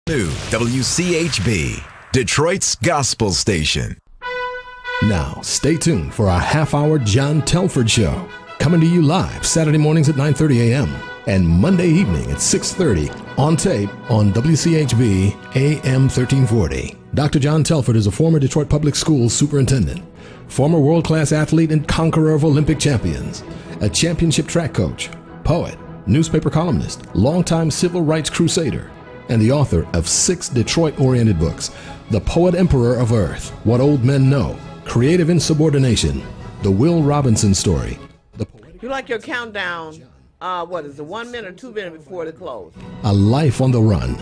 New WCHB, Detroit's gospel station. Now, stay tuned for our half-hour John Telford Show, coming to you live Saturday mornings at 9:30 a.m. and Monday evening at 6:30 on tape on WCHB AM 1340. Dr. John Telford is a former Detroit Public Schools superintendent, former world-class athlete and conqueror of Olympic champions, a championship track coach, poet, newspaper columnist, longtime civil rights crusader, and the author of 6 Detroit-oriented books: The Poet Emperor of Earth, What Old Men Know, Creative Insubordination, The Will Robinson Story. You like your countdown, what is it, 1 minute or 2 minutes before the close? A Life on the Run.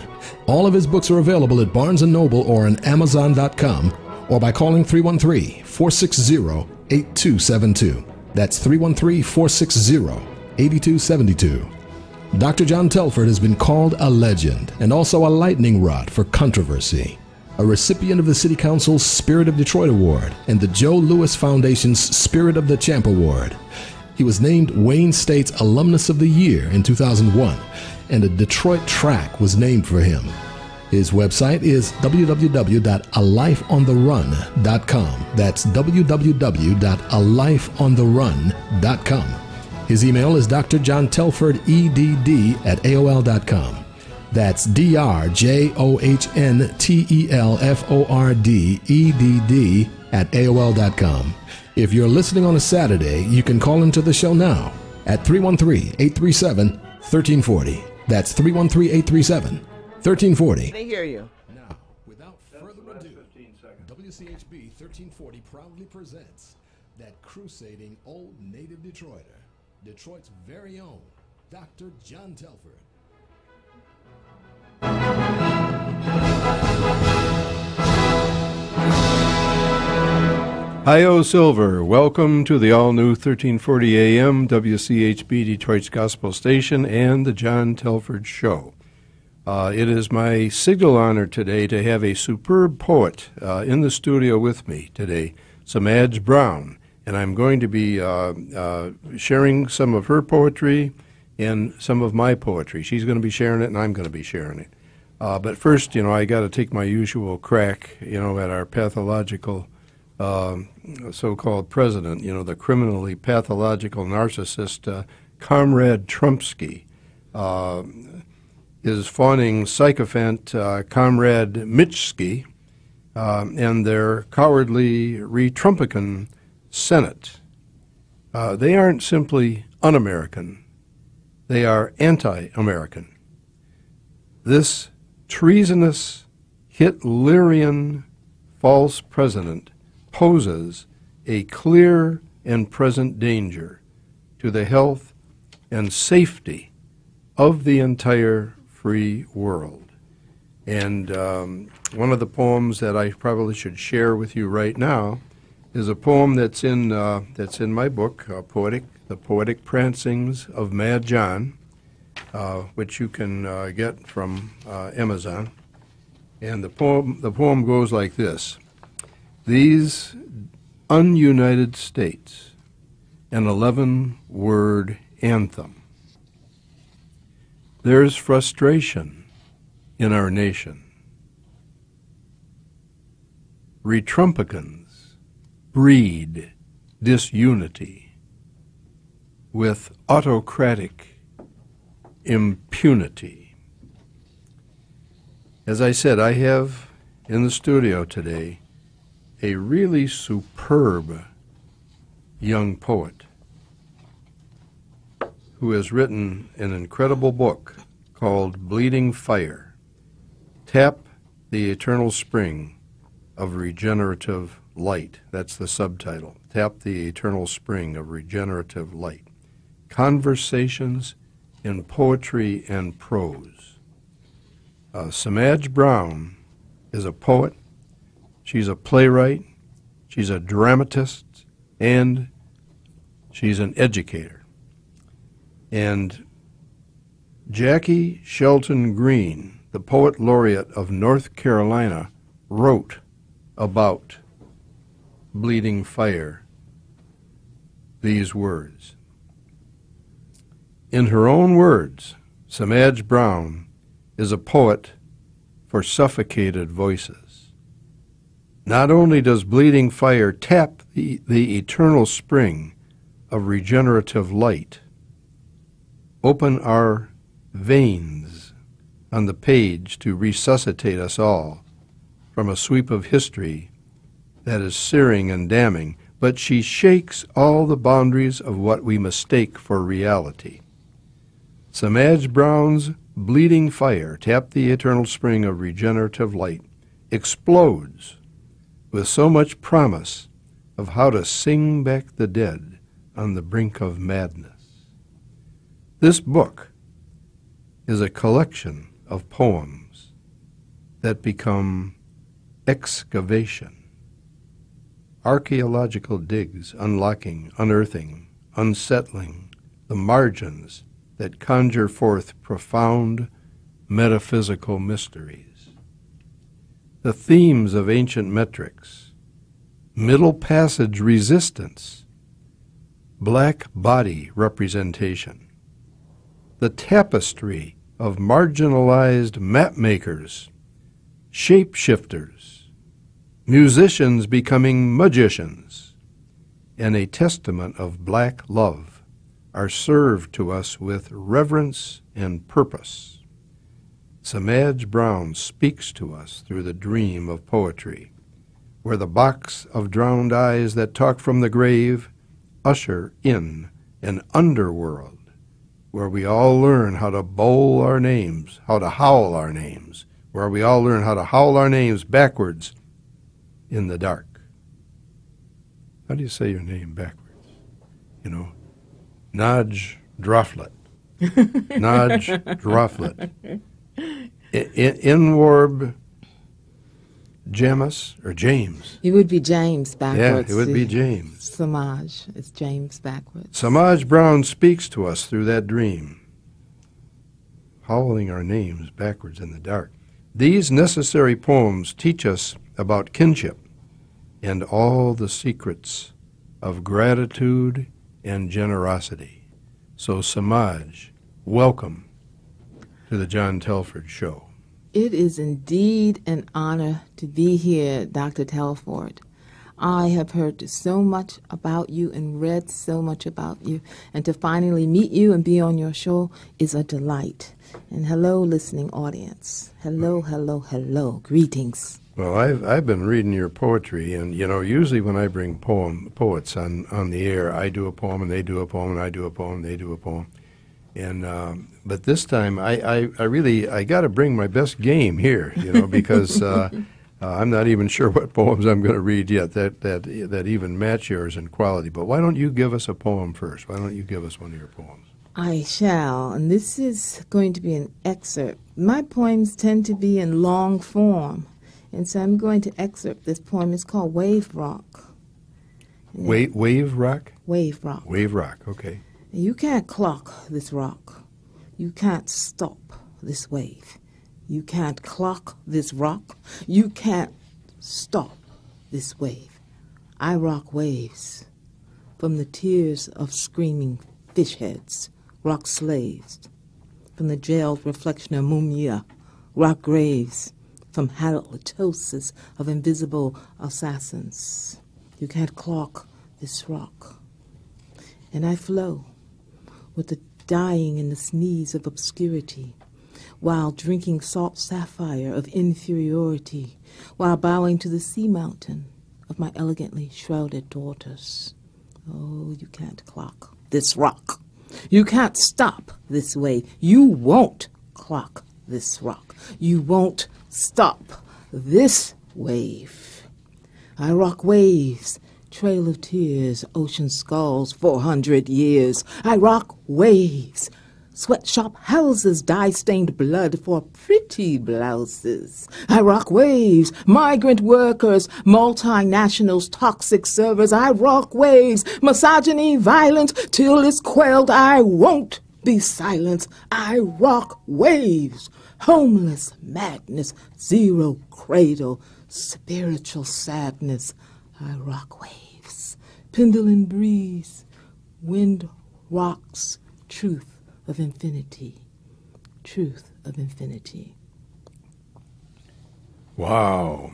All of his books are available at Barnes & Noble or on Amazon.com or by calling 313-460-8272. That's 313-460-8272. Dr. John Telford has been called a legend and also a lightning rod for controversy, a recipient of the City Council's Spirit of Detroit Award and the Joe Louis Foundation's Spirit of the Champ Award. He was named Wayne State's Alumnus of the Year in 2001, and a Detroit track was named for him. His website is www.alifeontherun.com. That's www.alifeontherun.com. His email is drjohntelfordedd@aol.com. That's drjohntelfordedd@aol.com. If you're listening on a Saturday, you can call into the show now at 313-837-1340. That's 313-837-1340. They hear you. Now, without further ado, WCHB 1340 proudly presents that crusading old native Detroiter, Detroit's very own Dr. John Telford. Hi-Yo Silver, welcome to the all-new 1340 AM WCHB Detroit's Gospel Station and the John Telford Show. It is my signal honor today to have a superb poet in the studio with me today, Semaj Brown, and I'm going to be sharing some of her poetry and some of my poetry. She's going to be sharing it, and I'm going to be sharing it. But first, I got to take my usual crack, at our pathological so-called president, the criminally pathological narcissist, Comrade Trumpsky, his fawning sycophant, Comrade Mitchsky, and their cowardly Retrumpican Senate. They aren't simply un-American. They are anti-American. This treasonous, Hitlerian, false president poses a clear and present danger to the health and safety of the entire free world. And one of the poems that I probably should share with you right now is a poem that's in my book, The Poetic Prancings of Mad John, which you can get from Amazon. And the poem goes like this: These ununited states, an 11-word anthem. There's frustration in our nation. Retrumpicans breed disunity with autocratic impunity. As I said, I have in the studio today a really superb young poet who has written an incredible book called Bleeding Fire, Tap the Eternal Spring of Regenerative Light. That's the subtitle. Tap the Eternal Spring of Regenerative Light. Conversations in Poetry and Prose. Semaj Brown is a poet. She's a playwright, she's a dramatist, and she's an educator. And Jackie Shelton Green, the poet laureate of North Carolina, wrote about Bleeding Fire these words. In her own words, Semaj Brown is a poet for suffocated voices. Not only does bleeding fire tap the eternal spring of regenerative light, open our veins on the page to resuscitate us all from a sweep of history that is searing and damning, but she shakes all the boundaries of what we mistake for reality. Semaj Brown's bleeding fire, tap the eternal spring of regenerative light, explodes with so much promise of how to sing back the dead on the brink of madness. This book is a collection of poems that become excavation, archaeological digs, unlocking, unearthing, unsettling the margins that conjure forth profound metaphysical mysteries. The themes of ancient metrics, middle passage resistance, black body representation, the tapestry of marginalized mapmakers, shapeshifters, musicians becoming magicians, and a testament of black love are served to us with reverence and purpose. Semaj Brown speaks to us through the dream of poetry, where the box of drowned eyes that talk from the grave usher in an underworld where we all learn how to bowl our names, how to howl our names, where we all learn how to howl our names backwards in the dark. How do you say your name backwards? You know, Naj Droflet. Naj Droflet. Inwarb Jamus or James. It would be James backwards. Yeah, it would be James. Semaj. It's James backwards. Semaj Brown speaks to us through that dream, howling our names backwards in the dark. These necessary poems teach us about kinship and all the secrets of gratitude and generosity. So, Semaj, welcome to the John Telford Show. It is indeed an honor to be here, Dr. Telford. I have heard so much about you and read so much about you, and to finally meet you and be on your show is a delight. And hello, listening audience. Hello, hello, hello. Greetings. Well, I've been reading your poetry, and you know, usually when I bring poets on the air, I do a poem and they do a poem and I do a poem and they do a poem, and but this time I really got to bring my best game here, you know, because I'm not even sure what poems I'm going to read yet that even match yours in quality. But why don't you give us a poem first? Why don't you give us one of your poems? I shall, and this is going to be an excerpt. My poems tend to be in long form. And so I'm going to excerpt this poem. It's called Wave Rock. Wave Rock? Wave Rock. Wave Rock, okay. You can't clock this rock. You can't stop this wave. You can't clock this rock. You can't stop this wave. I rock waves from the tears of screaming fish heads, rock slaves, from the jailed reflection of mumia, rock graves, from halitosis of invisible assassins. You can't clock this rock. And I flow with the dying in the sneeze of obscurity, while drinking salt sapphire of inferiority, while bowing to the sea mountain of my elegantly shrouded daughters. Oh, you can't clock this rock. You can't stop this wave. You won't clock this rock. You won't stop this wave. I rock waves, trail of tears, ocean skulls, 400 years. I rock waves, sweatshop houses, dye-stained blood for pretty blouses. I rock waves, migrant workers, multinationals, toxic servers. I rock waves, misogyny, violence, till it's quelled. I won't be silent. I rock waves, homeless madness, zero cradle, spiritual sadness. I rock waves, pendulum breeze, wind rocks, truth of infinity, truth of infinity. Wow.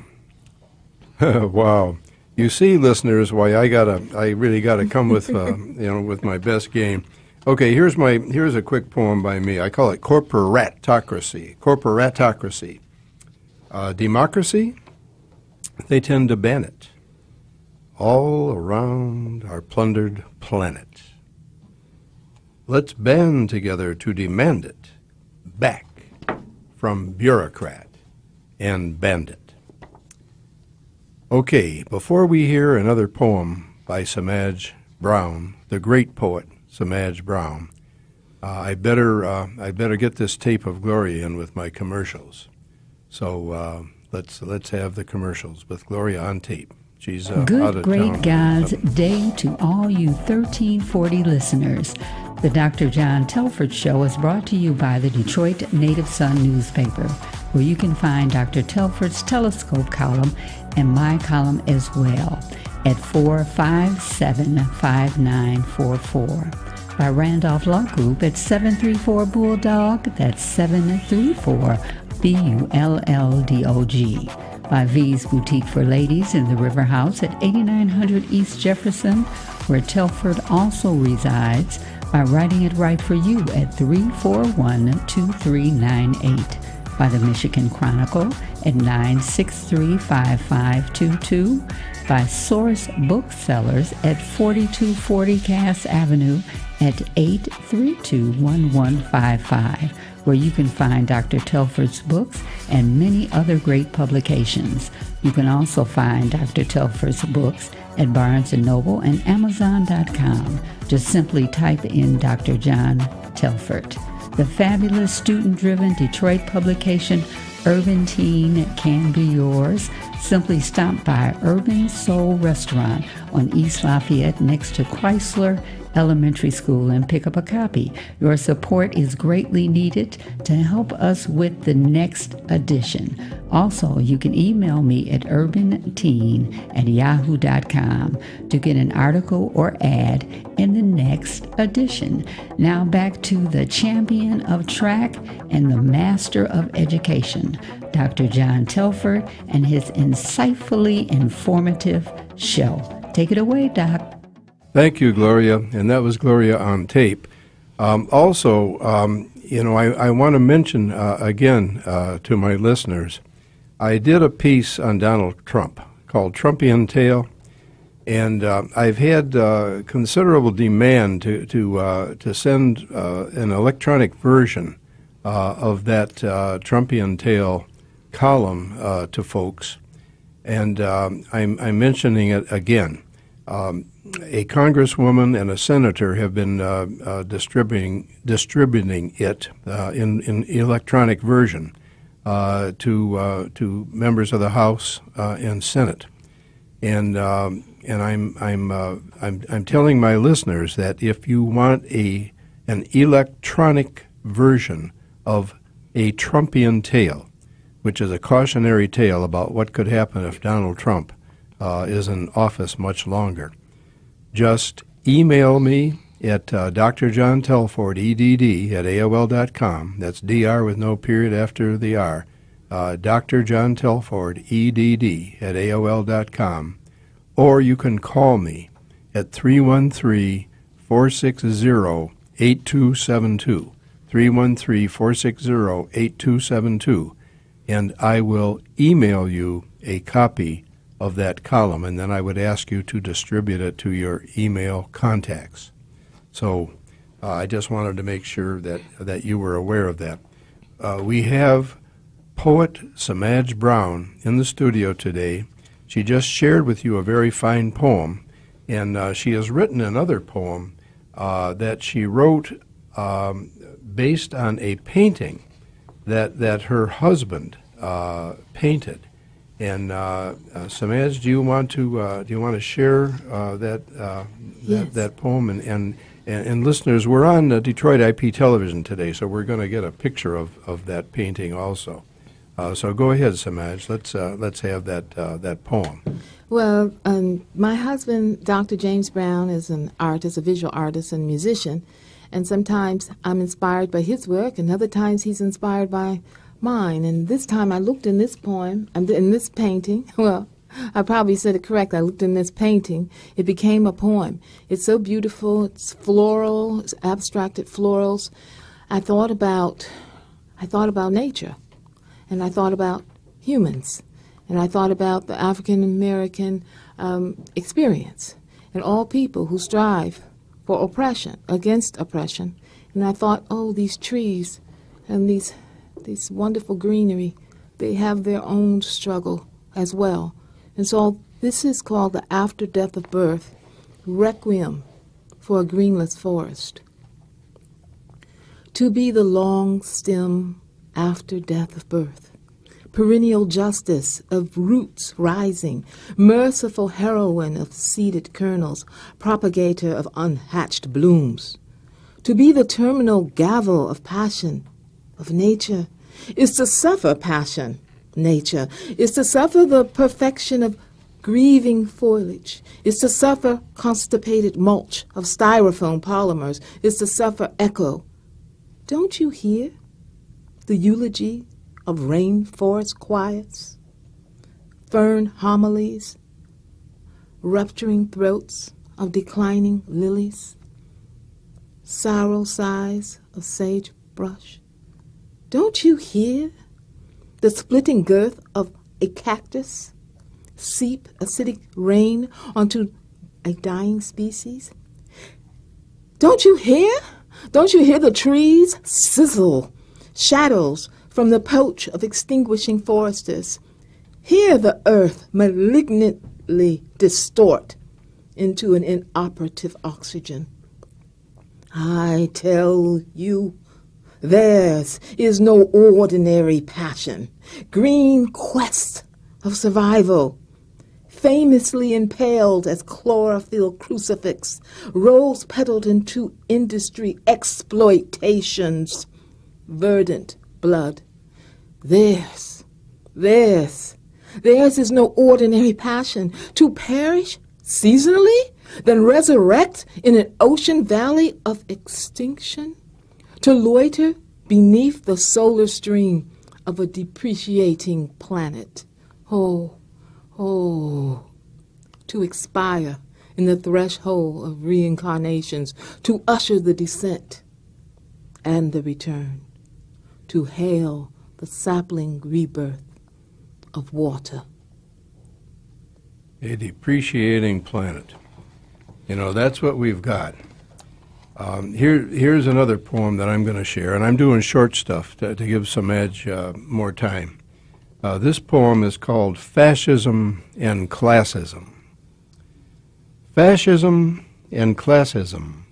Wow. You see, listeners, why I really gotta come with with my best game. Okay, here's a quick poem by me. I call it Corporatocracy. Corporatocracy. Democracy, they tend to ban it all around our plundered planet. Let's band together to demand it back from bureaucrat and bandit. Okay, before we hear another poem by Semaj Brown, the great poet Semaj Brown, I better get this tape of Gloria in with my commercials. So let's have the commercials with Gloria on tape. She's out Good of Great town. God's Day to all you 1340 listeners. The Dr. John Telford Show is brought to you by the Detroit Native Sun newspaper, where you can find Dr. Telford's Telescope column and my column as well at 457-5944. By Randolph Law Group at 734 Bulldog, that's 734 BULLDOG. By V's Boutique for Ladies in the River House at 8900 East Jefferson, where Telford also resides, by writing it right for you at 341-2398. By the Michigan Chronicle at 963-5522. By Source Booksellers at 4240 Cass Avenue at 832-1155, where you can find Dr. Telford's books and many other great publications. You can also find Dr. Telford's books at Barnes & Noble and Amazon.com. Just simply type in Dr. John Telford. The fabulous student-driven Detroit publication Urban Teen can be yours. Simply stop by Urban Soul Restaurant on East Lafayette next to Chrysler Elementary School and pick up a copy. Your support is greatly needed to help us with the next edition. Also, you can email me at urbanteen@yahoo.com to get an article or ad in the next edition. Now back to the champion of track and the master of education, Dr. John Telford, and his insightfully informative show. Take it away, Doc. Thank you, Gloria, and that was Gloria on tape. I want to mention again to my listeners, I did a piece on Donald Trump called Trumpian Tale, and I've had considerable demand to send an electronic version of that Trumpian Tale column to folks, and I'm mentioning it again. A congresswoman and a senator have been distributing it in electronic version to members of the House and Senate, and I'm telling my listeners that if you want an electronic version of a Trumpian tale, which is a cautionary tale about what could happen if Donald Trump is in office much longer, just email me at Dr. John Telford, EDD, at AOL.com. That's DR with no period after the R. Dr. John Telford, EDD, at AOL.com. Or you can call me at 313-460-8272. 313-460-8272. And I will email you a copy of that column, and then I would ask you to distribute it to your email contacts. So I just wanted to make sure that you were aware of that. We have poet Semaj Brown in the studio today. She just shared with you a very fine poem, and she has written another poem that she wrote based on a painting that her husband painted. And Semaj, do you want to share that poem? And listeners, we're on Detroit IP television today, so we're going to get a picture of that painting also. So go ahead, Semaj. Let's have that poem. Well, my husband, Dr. James Brown, is an artist, a visual artist and musician, and sometimes I'm inspired by his work, and other times he's inspired by mine. And this time I looked in this poem, in this painting. Well, I probably said it correct. I looked in this painting. It became a poem. It's so beautiful. It's floral. It's abstracted florals. I thought about nature, and I thought about humans, and I thought about the African American experience, and all people who strive for oppression, against oppression. And I thought, oh, these trees and these wonderful greenery, they have their own struggle as well. And so this is called the After Death of Birth, Requiem for a Greenless Forest. To be the long stem after death of birth, perennial justice of roots rising, merciful heroine of seeded kernels, propagator of unhatched blooms. To be the terminal gavel of passion, of nature, is to suffer passion. Nature is to suffer the perfection of grieving foliage, is to suffer constipated mulch of styrofoam polymers, is to suffer echo. Don't you hear the eulogy of rainforest quiets, fern homilies, rupturing throats of declining lilies, sorrow sighs of sagebrush? Don't you hear the splitting girth of a cactus seep acidic rain onto a dying species? Don't you hear? Don't you hear the trees sizzle, shadows from the poach of extinguishing foresters? Hear the earth malignantly distort into an inoperative oxygen. I tell you, theirs is no ordinary passion. Green quest of survival, famously impaled as chlorophyll crucifix, rose-petaled into industry exploitations, verdant blood. Theirs is no ordinary passion. To perish seasonally, then resurrect in an ocean valley of extinction? To loiter beneath the solar stream of a depreciating planet. Oh, to expire in the threshold of reincarnations, to usher the descent and the return, to hail the sapling rebirth of water. A depreciating planet. You know, that's what we've got. Here's another poem that I'm going to share, and I'm doing short stuff to give Semaj more time. This poem is called Fascism and Classism. Fascism and classism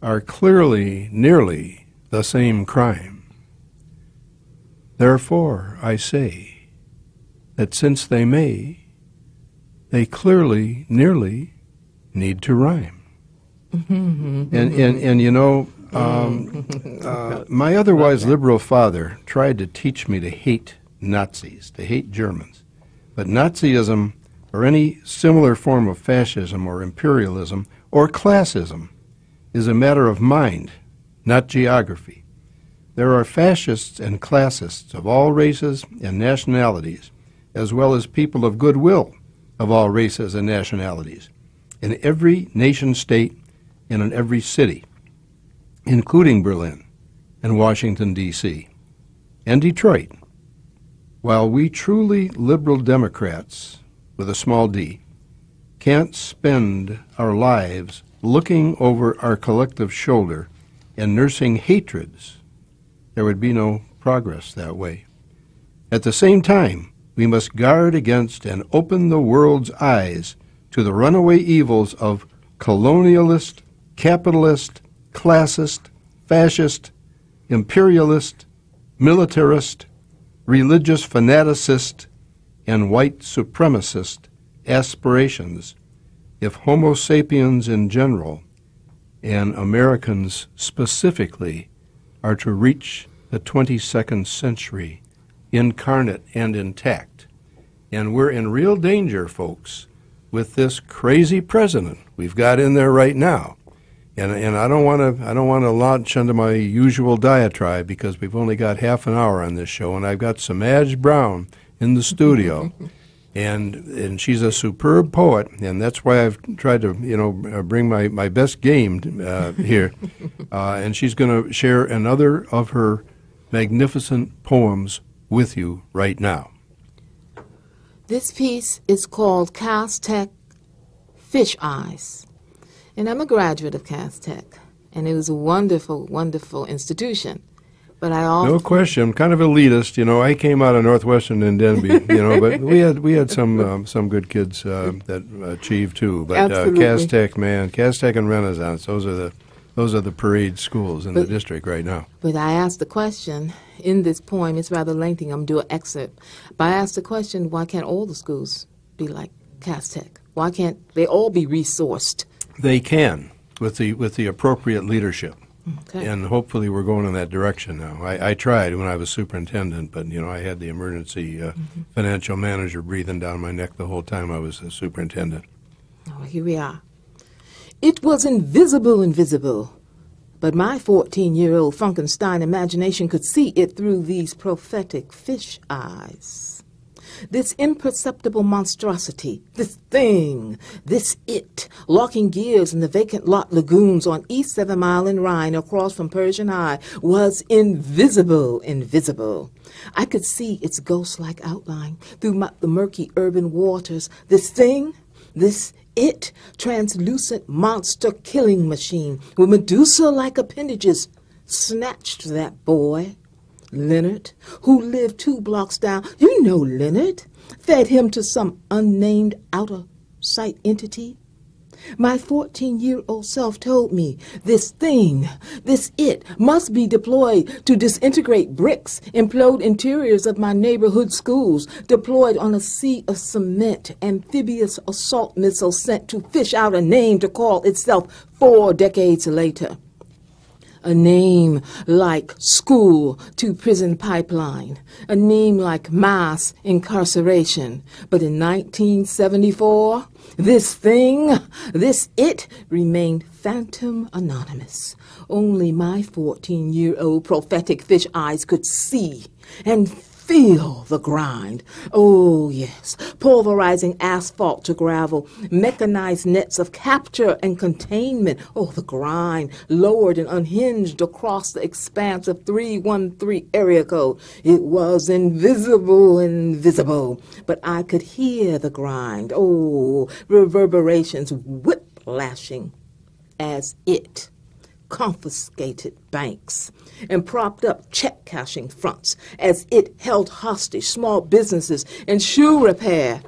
are clearly nearly the same crime. Therefore, I say that since they may, they clearly nearly need to rhyme. And you know, my otherwise liberal father tried to teach me to hate Nazis, to hate Germans. But Nazism, or any similar form of fascism or imperialism or classism, is a matter of mind, not geography. There are fascists and classists of all races and nationalities, as well as people of goodwill of all races and nationalities, in every nation-state and in every city, including Berlin and Washington, D.C., and Detroit. While we truly liberal Democrats, with a small d, can't spend our lives looking over our collective shoulder and nursing hatreds, there would be no progress that way. At the same time, we must guard against and open the world's eyes to the runaway evils of colonialist, capitalist, classist, fascist, imperialist, militarist, religious fanaticist, and white supremacist aspirations if Homo sapiens in general and Americans specifically are to reach the 22nd century incarnate and intact. And we're in real danger, folks, with this crazy president we've got in there right now. And I don't want to launch into my usual diatribe because we've only got half an hour on this show, and I've got Semaj Brown in the studio, and she's a superb poet, and that's why I've tried to bring my best game here, and she's going to share another of her magnificent poems with you right now. This piece is called Cass Tech Fish Eyes. And I'm a graduate of Cass Tech, and it was a wonderful, wonderful institution. But I also... No question. I'm kind of elitist. I came out of Northwestern and Denby, but we had some good kids that achieved too. But Cass Tech, man, Cass Tech and Renaissance, those are the parade schools in the district right now. But I asked the question in this poem. It's rather lengthy. I'm going to do an excerpt. But I asked the question, why can't all the schools be like Cass Tech? Why can't they all be resourced? They can, with the appropriate leadership. Okay. And hopefully we're going in that direction now. I tried when I was superintendent, but I had the emergency financial manager breathing down my neck the whole time I was a superintendent. Oh, here we are. It was invisible, but my 14-year-old Frankenstein imagination could see it through these prophetic fish eyes. This imperceptible monstrosity, this thing, this it, locking gears in the vacant lot lagoons on East 7 Mile and Rhine across from Persian High, was invisible. I could see its ghost-like outline through the murky urban waters. This thing, this it, translucent monster killing machine with Medusa-like appendages, snatched that boy. Leonard, who lived 2 blocks down, you know Leonard, fed him to some unnamed out-of-sight entity. My 14-year-old self told me this thing, this it, must be deployed to disintegrate bricks, implode interiors of my neighborhood schools, deployed on a sea of cement, amphibious assault missiles sent to fish out a name to call itself 4 decades later. A name like school to prison pipeline, a name like mass incarceration. But in 1974, this thing, this it, remained phantom anonymous. Only my 14-year-old prophetic fish eyes could see and feel the grind. Oh, yes, pulverizing asphalt to gravel, mechanized nets of capture and containment. Oh, the grind, lowered and unhinged across the expanse of 313 area code. It was invisible, but I could hear the grind. Oh, reverberations whiplashing as it confiscated banks and propped up check-cashing fronts as it held hostage small businesses and shoe repair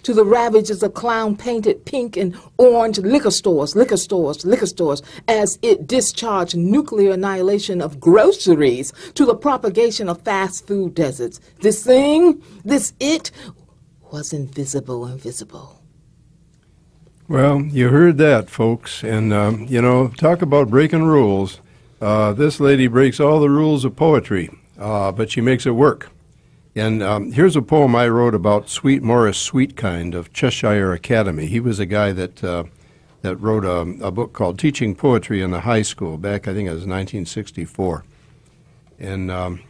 to the ravages of clown-painted pink and orange liquor stores, as it discharged nuclear annihilation of groceries to the propagation of fast food deserts. This thing, this it, was invisible. Well, you heard that, folks, and, talk about breaking rules. This lady breaks all the rules of poetry, but she makes it work. And here's a poem I wrote about Sweet Morris Sweetkind of Cheshire Academy. He was a guy that wrote a book called Teaching Poetry in the High School back, I think it was 1964. And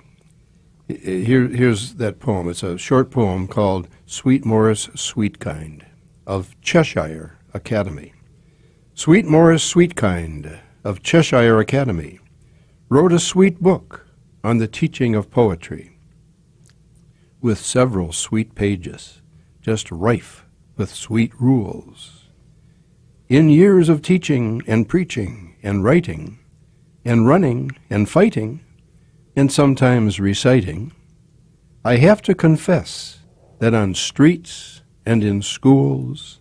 here's that poem. It's a short poem called Sweet Morris Sweetkind of Cheshire Academy. Sweet Morris Sweetkind of Cheshire Academy wrote a sweet book on the teaching of poetry, with several sweet pages, just rife with sweet rules. In years of teaching and preaching and writing and running and fighting and sometimes reciting, I have to confess that on streets and in schools,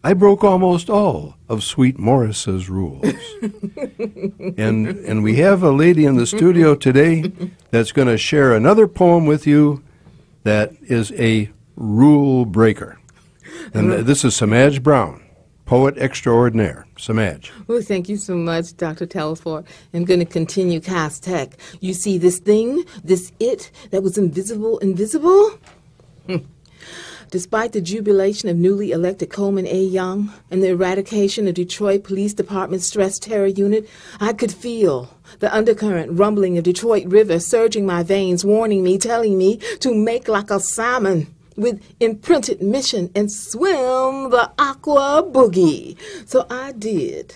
I broke almost all of Sweet Morris's rules. and we have a lady in the studio today that's going to share another poem with you that is a rule breaker. And this is Semaj Brown, poet extraordinaire. Semaj. Well, thank you so much, Dr. Telford. I'm going to continue Cass Tech. You see this thing, this it that was invisible? Despite the jubilation of newly elected Coleman A. Young and the eradication of Detroit Police Department's Stress Terror Unit, I could feel the undercurrent rumbling of Detroit River surging my veins, warning me, telling me to make like a salmon with imprinted mission and swim the aqua boogie. So I did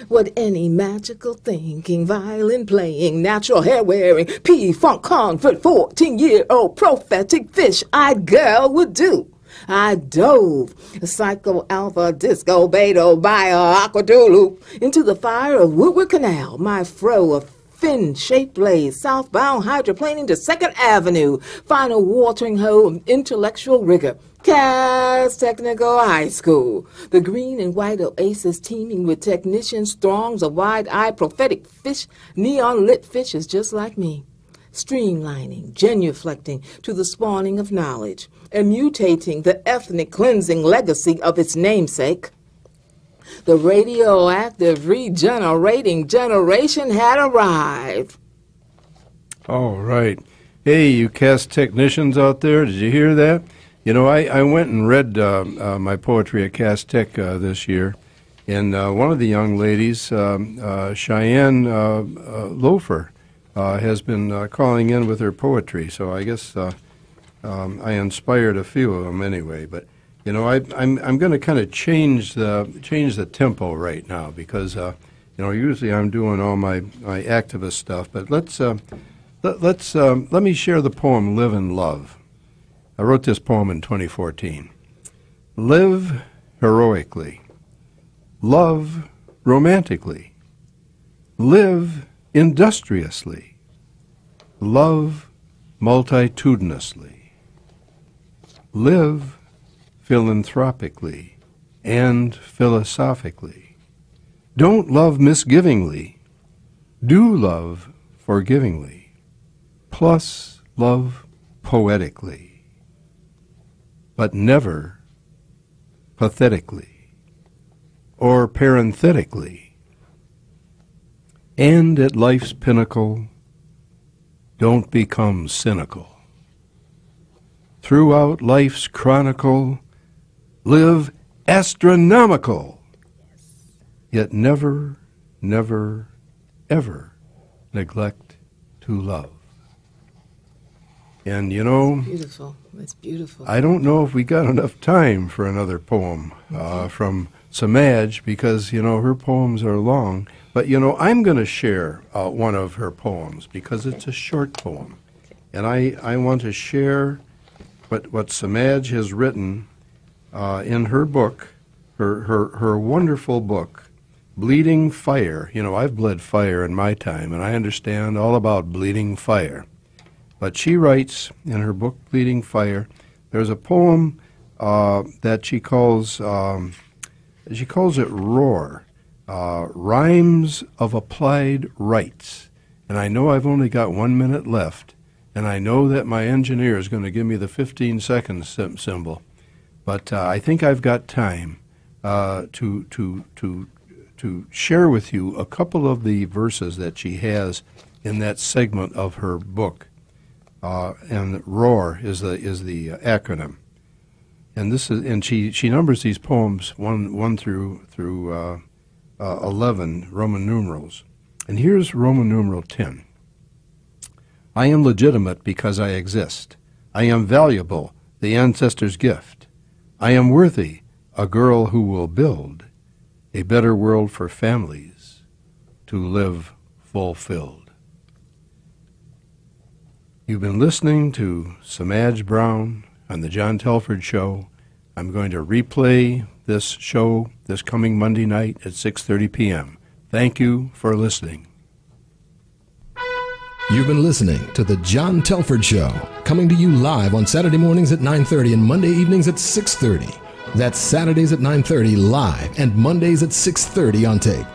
what any magical thinking, violin playing, natural hair wearing, P-Funk convert 14-year-old prophetic fish-eyed girl would do. I dove, psycho alpha disco beto bio aquadulu, into the fire of Woodward Canal, my fro of fin-shaped blaze, southbound hydroplaning to 2nd Avenue, final watering hole of intellectual rigor, Cass Technical High School, the green and white oasis teeming with technicians, throngs of wide-eyed prophetic fish, neon-lit fishes just like me, streamlining, genuflecting to the spawning of knowledge, and mutating the ethnic cleansing legacy of its namesake. The radioactive regenerating generation had arrived. All right. Hey, you cast technicians out there, did you hear that? You know, I went and read my poetry at Cass Tech this year, and one of the young ladies, Cheyenne Loafer, has been calling in with her poetry, so I guess I inspired a few of them anyway. But you know, I'm going to kind of change the tempo right now because you know, usually I'm doing all my activist stuff, but let me share the poem "Live and Love." I wrote this poem in 2014. Live heroically. Love romantically. Live industriously. Love multitudinously. Live philanthropically and philosophically. Don't love misgivingly. Do love forgivingly. Plus love poetically. But never pathetically or parenthetically. And at life's pinnacle, don't become cynical. Throughout life's chronicle, live astronomical. Yet never, never, ever neglect to love. And you know, Beautiful. It's beautiful. I don't know if we got enough time for another poem from Semaj because, you know, her poems are long. But, you know, I'm going to share one of her poems because it's a short poem. And I want to share what Semaj has written in her book, her wonderful book, Bleeding Fire. You know, I've bled fire in my time, and I understand all about bleeding fire. But she writes in her book, Bleeding Fire, there's a poem that she calls it Roar, Rhymes of Applied Rights. And I know I've only got 1 minute left, and I know that my engineer is going to give me the 15-second symbol. But I think I've got time to share with you a couple of the verses that she has in that segment of her book. And ROAR is the acronym, and she numbers these poems one through 11 Roman numerals, and here's Roman numeral 10. I am legitimate because I exist. I am valuable, the ancestor's gift. I am worthy, a girl who will build a better world for families to live fulfilled. You've been listening to Semaj Brown on the John Telford Show. I'm going to replay this show this coming Monday night at 6:30 p.m. Thank you for listening. You've been listening to the John Telford Show, coming to you live on Saturday mornings at 9:30 and Monday evenings at 6:30. That's Saturdays at 9:30 live and Mondays at 6:30 on tape.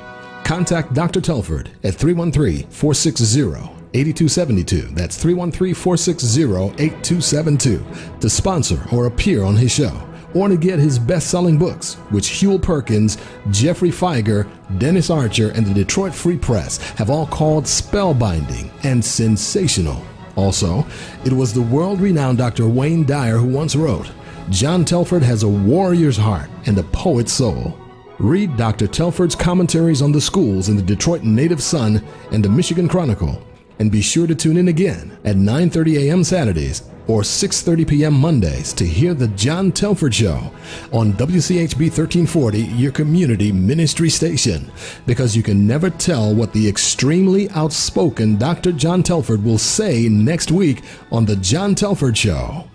Contact Dr. Telford at 313-460-8272. That's 313-460-8272 to sponsor or appear on his show, or to get his best-selling books, which Huel Perkins, Jeffrey Feiger, Dennis Archer, and the Detroit Free Press have all called spellbinding and sensational. Also, it was the world-renowned Dr. Wayne Dyer who once wrote, John Telford has a warrior's heart and a poet's soul. Read Dr. Telford's commentaries on the schools in the Detroit Native Sun and the Michigan Chronicle. And be sure to tune in again at 9:30 a.m. Saturdays or 6:30 p.m. Mondays to hear the John Telford Show on WCHB 1340, your community ministry station, because you can never tell what the extremely outspoken Dr. John Telford will say next week on the John Telford Show.